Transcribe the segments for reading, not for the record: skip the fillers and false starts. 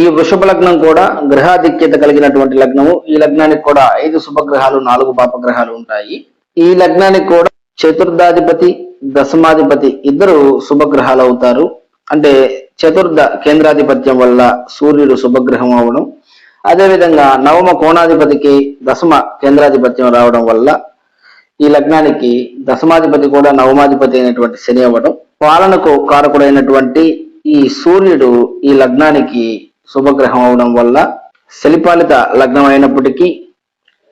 ఈ వృషభ లగ్నం కూడా గ్రహాధిక్యత కలిగినటువంటి లగ్నము. ఈ లగ్నానికి కూడా 5 శుభగ్రహాలు 4 పాపగ్రహాలు ఉంటాయి. ఈ లగ్నానికి కూడా చతుర్థాధిపతి దశమాధిపతి ఇద్దరు శుభగ్రహాలు అవుతారు. అంటే చతుర్థ కేంద్రాధిపత్యం వల్ల సూర్యుడు శుభగ్రహం అవడం, అదేవిధంగా నవమ కోణాధిపతికి దశమ కేంద్రాధిపత్యం రావడం వల్ల ఈ లగ్నానికి దశమాధిపతి కూడా నవమాధిపతి అయినటువంటి శని అవ్వడం, పాలనకు కారకుడైనటువంటి ఈ సూర్యుడు ఈ లగ్నానికి శుభగ్రహం అవడం వల్ల శలిపాలిత లగ్నం అయినప్పటికీ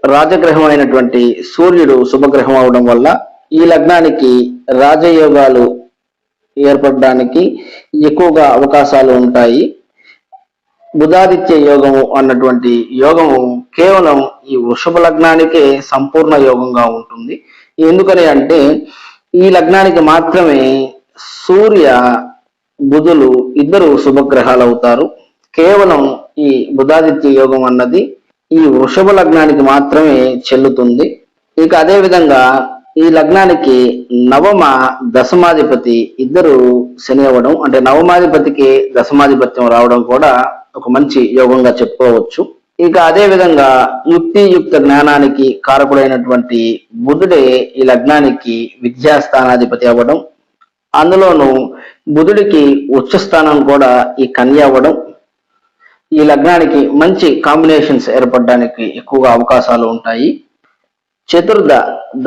రాజగ్రహం అయినటువంటి సూర్యుడు శుభగ్రహం అవడం వల్ల ఈ లగ్నానికి రాజయోగాలు ఏర్పడడానికి ఎక్కువగా అవకాశాలు ఉంటాయి. బుధాదిత్య యోగము అన్నటువంటి యోగము కేవలం ఈ వృషభ లగ్నానికే సంపూర్ణ యోగంగా ఉంటుంది. ఎందుకని అంటే ఈ లగ్నానికి మాత్రమే సూర్య బుధులు ఇద్దరు శుభగ్రహాలు అవుతారు. కేవలం ఈ బుధాదిత్య యోగం అన్నది ఈ వృషభ లగ్నానికి మాత్రమే చెల్లుతుంది. ఇక అదే విధంగా ఈ లగ్నానికి నవమ దశమాధిపతి ఇద్దరు శని అవ్వడం, అంటే నవమాధిపతికి దశమాధిపత్యం రావడం కూడా ఒక మంచి యోగంగా చెప్పుకోవచ్చు. ఇక అదే విధంగా యుక్తియుక్త జ్ఞానానికి కారకుడైనటువంటి బుధుడే ఈ లగ్నానికి విద్యాస్థానాధిపతి అవ్వడం, అందులోనూ బుధుడికి ఉచ్చ స్థానం కూడా ఈ కన్య అవ్వడం ఈ లగ్నానికి మంచి కాంబినేషన్స్ ఏర్పడడానికి ఎక్కువగా అవకాశాలు ఉంటాయి. చతుర్థ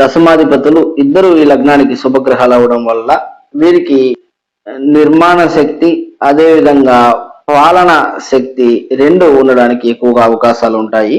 దశమాధిపతులు ఇద్దరు ఈ లగ్నానికి శుభగ్రహాలు అవడం వల్ల వీరికి నిర్మాణ శక్తి అదేవిధంగా పాలన శక్తి రెండు ఉండడానికి ఎక్కువగా అవకాశాలు ఉంటాయి.